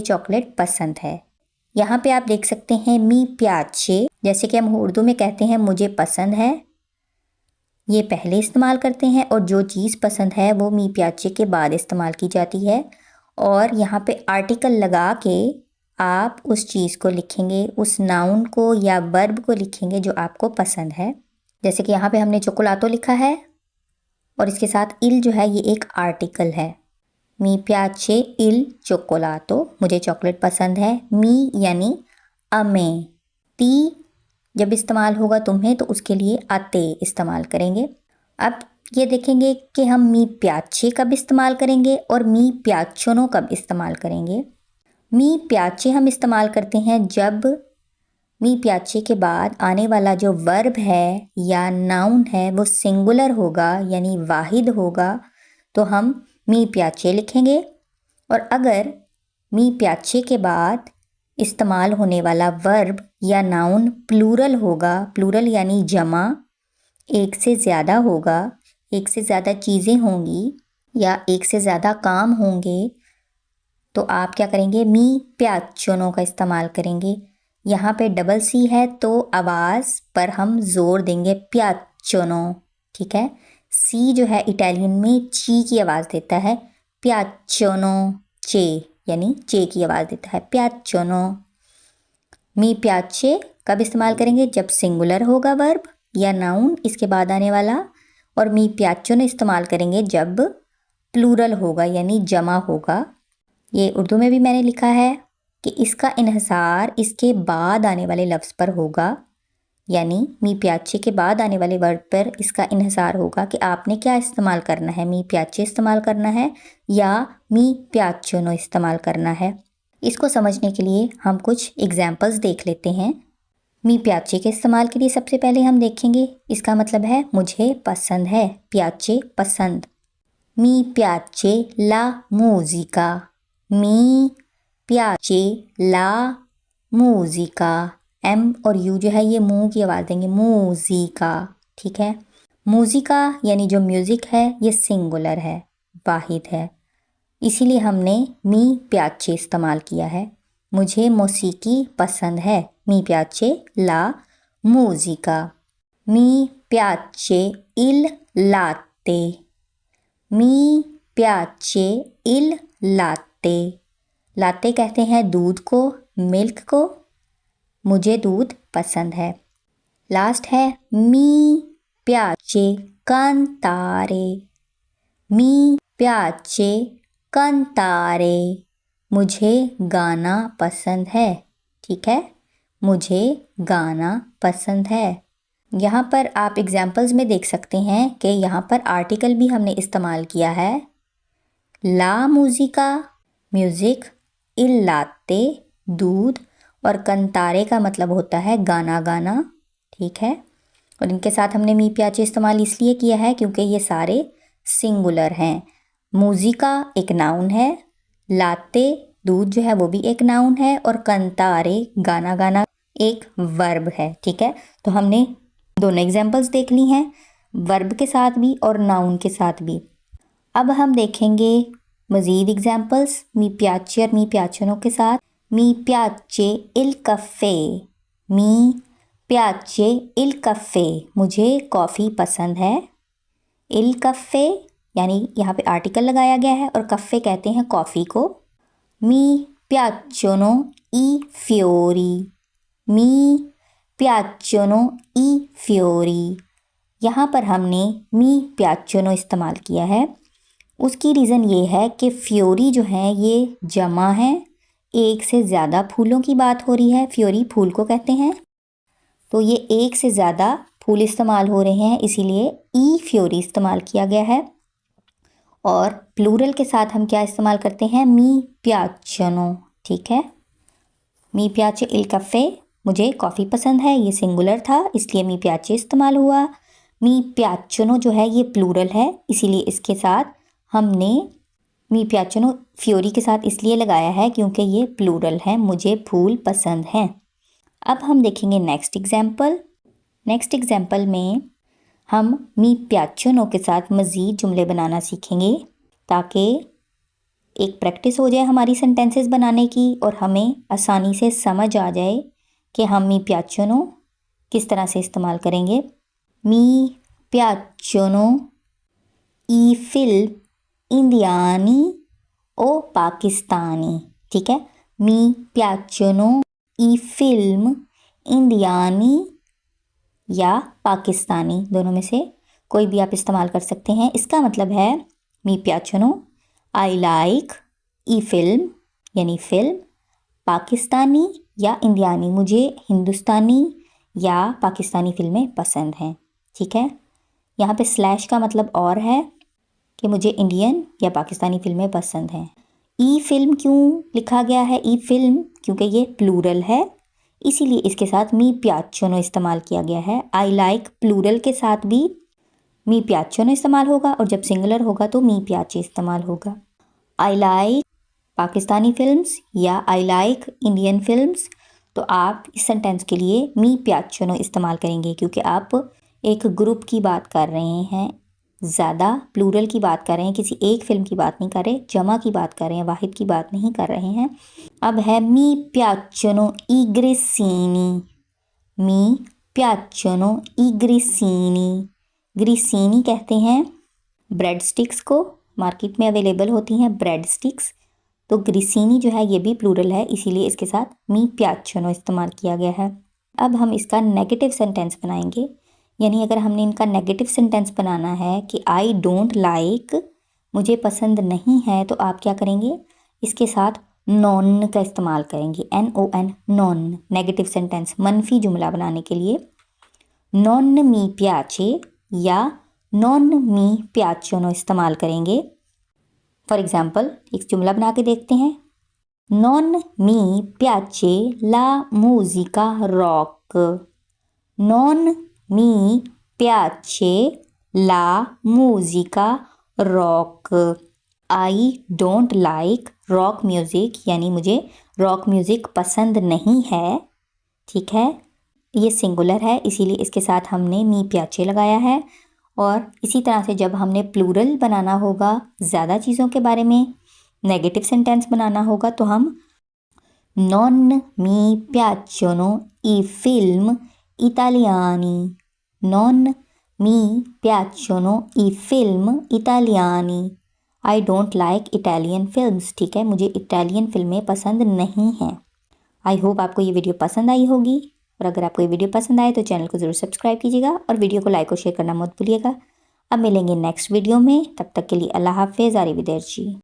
Chocolate पसंद है। यहाँ पे आप देख सकते हैं मी प्याचे, जैसे कि हम उर्दू में कहते हैं मुझे पसंद है, ये पहले इस्तेमाल करते हैं और जो चीज़ पसंद है वो मी प्याचे के बाद इस्तेमाल की जाती है। और यहाँ पे आर्टिकल लगा के आप उस चीज़ को लिखेंगे, उस नाउन को या वर्ब को लिखेंगे जो आपको पसंद है। जैसे कि यहाँ पे हमने चोकोलातो लिखा है और इसके साथ इल जो है ये एक आर्टिकल है। मी प्याचे इल चोकोलातो, मुझे चॉकलेट पसंद है। मी यानी अमे, ती जब इस्तेमाल होगा तुम्हें तो उसके लिए आते इस्तेमाल करेंगे। अब ये देखेंगे कि हम मी प्याचे कब इस्तेमाल करेंगे और मी प्याचोनो कब इस्तेमाल करेंगे। मी प्याचे हम इस्तेमाल करते हैं जब मी प्याचे के बाद आने वाला जो वर्ब है या नाउन है वो सिंगुलर होगा यानी वाहिद होगा, तो हम मी प्याचे लिखेंगे। और अगर मी प्याचे के बाद इस्तेमाल होने वाला वर्ब या नाउन प्लूरल होगा, प्लूरल यानी जमा, एक से ज़्यादा होगा, एक से ज़्यादा चीज़ें होंगी या एक से ज़्यादा काम होंगे, तो आप क्या करेंगे, मी प्याचोनो का इस्तेमाल करेंगे। यहाँ पे डबल सी है तो आवाज़ पर हम ज़ोर देंगे, प्याचोनो, ठीक है। सी जो है इटालियन में ची की आवाज़ देता है, प्याचोनो चे यानी चे की आवाज़ देता है, प्याचोनो। मी प्याचे कब इस्तेमाल करेंगे, जब सिंगुलर होगा वर्ब या नाउन इसके बाद आने वाला, और मी प्याचोनो इस्तेमाल करेंगे जब प्लूरल होगा यानी जमा होगा। ये उर्दू में भी मैंने लिखा है कि इसका इन्हसार इसके बाद आने वाले लफ्ज़ पर होगा, यानी मी प्याचे के बाद आने वाले वर्ड पर इसका इन्हसार होगा कि आपने क्या इस्तेमाल करना है, मी प्याचे इस्तेमाल करना है या मी प्याचोनो इस्तेमाल करना है। इसको समझने के लिए हम कुछ एग्जाम्पल्स देख लेते हैं। मी प्याचे के इस्तेमाल के लिए सबसे पहले हम देखेंगे, इसका मतलब है मुझे पसंद है, प्याचे पसंद। मी प्याचे ला मूजिका, मी प्याचे ला मूजिका, एम और यू जो है ये मुंह की आवाज़ देंगे, मूजिका, ठीक है। मूजिका यानी जो म्यूज़िक है ये सिंगुलर है, वाहिद है, इसीलिए हमने मी प्याचे इस्तेमाल किया है। मुझे मौसीकी पसंद है, मी प्याचे ला मूजिका। मी प्याचे इल लाते, मी प्याचे इल लाते, लाते कहते हैं दूध को, मिल्क को, मुझे दूध पसंद है। लास्ट है मी प्याचे कंतारे, मी प्याचे कंतारे, मुझे गाना पसंद है, ठीक है, मुझे गाना पसंद है। यहाँ पर आप एग्जाम्पल्स में देख सकते हैं कि यहाँ पर आर्टिकल भी हमने इस्तेमाल किया है, ला मूजिका म्यूज़िक, इल लाते दूध, और कंतारे का मतलब होता है गाना गाना, ठीक है। और इनके साथ हमने मी प्याचे इस्तेमाल इसलिए किया है क्योंकि ये सारे सिंगुलर हैं। मूजिका एक नाउन है, लाते दूध जो है वो भी एक नाउन है, और कंतारे गाना गाना एक वर्ब है, ठीक है। तो हमने दोनों एग्जाम्पल्स देख ली हैं, वर्ब के साथ भी और नाउन के साथ भी। अब हम देखेंगे मज़ीद एग्जाम्पल्स मी प्याचे और मी प्याचोनो के साथ। मी प्याचे इल कफ़े, मी प्याचे इल कफ़े, मुझे कॉफ़ी पसंद है। इल कफ़े यानी यहाँ पे आर्टिकल लगाया गया है और कफ़े कहते हैं कॉफ़ी को। मी प्याचोनो ई फ्योरी, मी प्याचोनो ई फ्योरी, यहाँ पर हमने मी प्याचोनो इस्तेमाल किया है। उसकी रीज़न ये है कि फ्योरी जो है ये जमा है, एक से ज़्यादा फूलों की बात हो रही है, फ्योरी फूल को कहते हैं, तो ये एक से ज़्यादा फूल इस्तेमाल हो रहे हैं, इसीलिए ई फ्योरी इस्तेमाल किया गया है। और प्लूरल के साथ हम क्या इस्तेमाल करते हैं, मी प्याचोनो, ठीक है। मी प्याचे इल कफ़े, मुझे कॉफ़ी पसंद है, ये सिंगुलर था इसलिए मी प्याचे इस्तेमाल हुआ। मी प्याचोनो जो है ये प्लूरल है, इसीलिए इसके साथ हमने मी प्याचोनो फ्योरी के साथ इसलिए लगाया है क्योंकि ये प्लूरल है, मुझे फूल पसंद हैं। अब हम देखेंगे नेक्स्ट एग्जाम्पल। नेक्स्ट एग्जाम्पल में हम मी प्याचोनो के साथ मज़ीद जुमले बनाना सीखेंगे ताकि एक प्रैक्टिस हो जाए हमारी सेंटेंसेस बनाने की और हमें आसानी से समझ आ जाए कि हम मी पियाचोनो किस तरह से इस्तेमाल करेंगे। मी पियाचोनो ई फिल्म इंडियानी ओ पाकिस्तानी। ठीक है, मी पियाचोनो ई फिल्म इंडियानी या पाकिस्तानी, दोनों में से कोई भी आप इस्तेमाल कर सकते हैं। इसका मतलब है मी पियाचोनो आई लाइक ई फिल्म यानी फिल्म, पाकिस्तानी या इंडियानी, मुझे हिंदुस्तानी या पाकिस्तानी फिल्में पसंद हैं। ठीक है, यहाँ पे स्लैश का मतलब और है कि मुझे इंडियन या पाकिस्तानी फिल्में पसंद हैं। ई फिल्म क्यों लिखा गया है ई फिल्म, क्योंकि ये प्लूरल है, इसीलिए इसके साथ मी पियाचोनो इस्तेमाल किया गया है। आई लाइक प्लूरल के साथ भी मी पियाचोनो इस्तेमाल होगा और जब सिंगुलर होगा तो मी पियाचे इस्तेमाल होगा। आई लाइक पाकिस्तानी फिल्म्स या आई लाइक इंडियन फिल्म्स, तो आप इस सेंटेंस के लिए मी पियाचोनो इस्तेमाल करेंगे क्योंकि आप एक ग्रुप की बात कर रहे हैं, ज़्यादा प्लूरल की बात कर रहे हैं, किसी एक फिल्म की बात नहीं कर रहे, जमा की बात कर रहे हैं, वाहिद की बात नहीं कर रहे हैं। अब है मी पियाचोनो ई ग्रिसीनी। मी पियाचोनो ई ग्रिसीनी। ग्रिसीनी कहते हैं ब्रेड स्टिक्स को, मार्केट में अवेलेबल होती हैं ब्रेड स्टिक्स, तो ग्रिसीनी जो है ये भी प्लूरल है, इसीलिए इसके साथ मी पियाचोनो इस्तेमाल किया गया है। अब हम इसका नेगेटिव सेंटेंस बनाएंगे, यानी अगर हमने इनका नेगेटिव सेंटेंस बनाना है कि आई डोंट लाइक, मुझे पसंद नहीं है, तो आप क्या करेंगे, इसके साथ नॉन का इस्तेमाल करेंगे, NON, नॉन। नेगेटिव सेंटेंस मनफी जुमला बनाने के लिए नॉन मी पियाचे या नॉन मी पियाचोनो इस्तेमाल करेंगे। फॉर एग्जाम्पल एक जुमला बना के देखते हैं। नॉन मी पियाचे ला मूजिका रॉक। नॉन मी पियाचे ला मूजिका रॉक। I don't like rock music, यानी मुझे रॉक म्यूज़िक पसंद नहीं है। ठीक है, ये सिंगुलर है, इसीलिए इसके साथ हमने मी पियाचे लगाया है। और इसी तरह से जब हमने प्लूरल बनाना होगा, ज़्यादा चीज़ों के बारे में नेगेटिव सेंटेंस बनाना होगा, तो हम नॉन मी पियाचोनो ई फिल्म इटालियानी। नॉन मी पियाचोनो ई फिल्म इटालियानी। I don't like Italian films. ठीक है, मुझे इटालियन फिल्में पसंद नहीं हैं। आई होप आपको ये वीडियो पसंद आई होगी, और अगर आपको ये वीडियो पसंद आए तो चैनल को ज़रूर सब्सक्राइब कीजिएगा और वीडियो को लाइक और शेयर करना मत भूलिएगा। अब मिलेंगे नेक्स्ट वीडियो में, तब तक के लिए अल्लाह हाफ़िज़। आरिवदेर्ची।